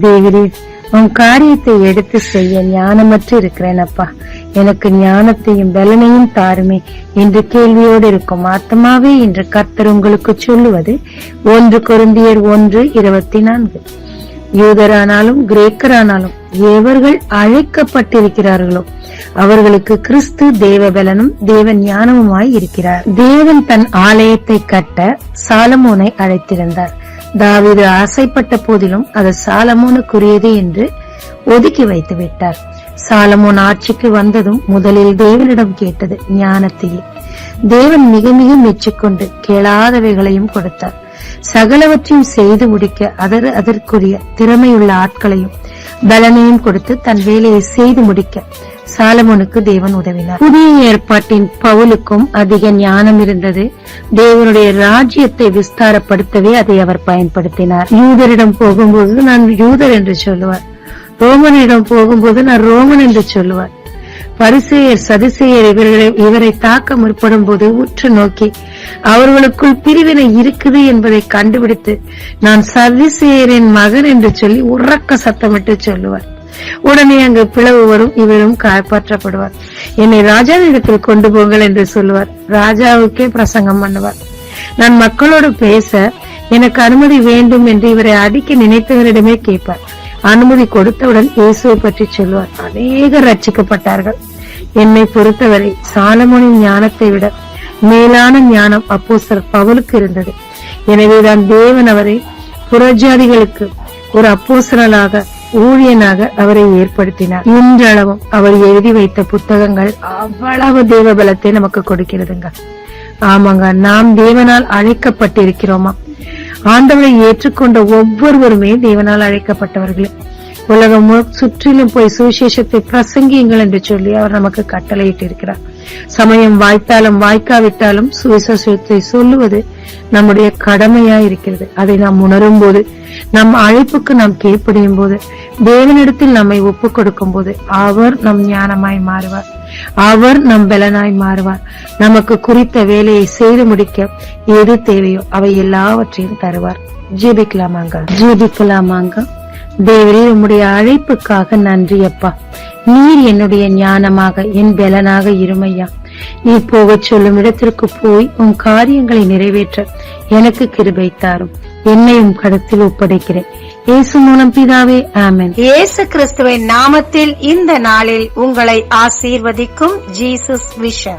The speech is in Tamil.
தேவரீர் உன் காரியத்தை எடுத்து செய்ய ஞானமற்று இருக்கிறேன் அப்பா, எனக்கு ஞானத்தையும் பலனையும் தாருமே என்று கேள்வியோடு இருக்கும் ஆத்மாவே என்று கர்த்தர் உங்களுக்கு சொல்லுவது 1 கொரிந்தியர் 1:24. யூதரானாலும் கிரேக்கரானாலும் எவர்கள் அழைக்கப்பட்டிருக்கிறார்களோ அவர்களுக்கு கிறிஸ்து தேவ பலனும் தேவ ஞானமுமாய் இருக்கிறார். தேவன் தன் ஆலயத்தை கட்ட சாலமோனை அழைத்திருந்தார். தாவீது ஆசைப்பட்ட போதிலும் அது சாலமோனுக்குரியது என்று ஒதுக்கி வைத்து விட்டார். சாலமோன் ஆட்சிக்கு வந்ததும் முதலில் தேவனிடம் கேட்டது ஞானத்தையே. தேவன் மிக மிக மெச்சிக்கொண்டு கேளாதவைகளையும் கொடுத்தார். சகலவற்றையும் செய்து முடிக்க அதற்குரிய திறமையுள்ள ஆட்களையும் பலனையும் கொடுத்து தன் வேலையை செய்து முடிக்க சாலமோனுக்கு தேவன் உதவினார். புதிய ஏற்பாட்டின் பவுலுக்கும் அதிக ஞானம் இருந்தது. தேவனுடைய ராஜ்யத்தை விஸ்தாரப்படுத்தவே அதை அவர் பயன்படுத்தினார். யூதரிடம் போகும்போது நான் யூதர் என்று சொல்லுவார், ரோமனிடம் போகும்போது நான் ரோமன் என்று சொல்லுவார். பரிசேயர் சதுசேயர் இவரை தாக்க முற்படும் போது உற்று நோக்கி அவர்களுக்குள் பிரிவினை இருக்குது என்பதை கண்டுபிடித்து நான் சதுசேயரின் மகன் என்று சொல்லி உறக்க சத்தமிட்டு சொல்லுவார். உடனே அங்கு பிளவு வரும், இவரும் காப்பாற்றப்படுவார். என்னை ராஜாவிடத்தில் கொண்டு போங்கள் என்று சொல்லுவார். ராஜாவுக்கே பிரசங்கம் பண்ணுவார். நான் மக்களோடு பேச எனக்கு அனுமதி வேண்டும் என்று இவரை அடிக்க நினைத்தவரிடமே கேட்பார். அனுமதி கொடுத்தவுடன் இயேசுவை பற்றி சொல்லுவார். அநேகர் ரட்சிக்கப்பட்டார்கள். என்னை பொறுத்தவரை சாலமோனின் ஞானத்தை விட மேலான ஞானம் அப்போஸ்தலர் பவுலுக்கு இருந்தது. எனவேதான் தேவன் அவரை புறஜாதிகளுக்கு ஒரு அப்போஸ்தலனாக ஊழியனாக அவரை ஏற்படுத்தினார். இன்றளவும் அவர் எழுதி வைத்த புத்தகங்கள் அவ்வளவு தேவ பலத்தை நமக்கு கொடுக்கிறதுங்க. ஆமாங்க, நாம் தேவனால் அழைக்கப்பட்டிருக்கிறோமா? ஆண்டவரை ஏற்றுக்கொண்ட ஒவ்வொருவருமே தேவனால் அழைக்கப்பட்டவர்களே. உலகம் சுற்றிலும் போய் சுவிசேஷத்தை பிரசங்கியுங்கள் என்று சொல்லி அவர் நமக்கு கட்டளையிட்டு இருக்கிறார். சமயம் வாய்த்தாலும் வாய்க்காவிட்டாலும் சுவிசேஷத்தை சொல்லுவது நம்முடைய கடமையா இருக்கிறது. அதை நாம் உணரும் போது, நம் அழைப்புக்கு நாம் கீழ்ப்படியும் போது, தேவனிடத்தில் நம்மை ஒப்புக் கொடுக்கும் போது அவர் நம் ஞானமாய் மாறுவார். அவர் நம் பலனாய் மாறுவார். நமக்கு குறித்த வேலையை செய்து முடிக்க எது தேவையோ அவை எல்லாவற்றையும் தருவார். ஜெபிக்கலாமாங்க. தேவரே, உம்முடைய அழைப்புக்காக நன்றி அப்பா. நீர் என்னுடைய ஞானமாக என் பலனாக இருமையா. நீ போகச் சொல்லும் இடத்திற்கு போய் உன் காரியங்களை நிறைவேற்ற எனக்கு கிருபை தாரும். என்னையும் கடத்தில் ஒப்படைக்கிறேன். இயேசு மூலம் பிதாவே, ஆமென். இயேசு கிறிஸ்துவின் நாமத்தில் இந்த நாளில் உங்களை ஆசீர்வதிக்கும் ஜீசஸ் விஷன்.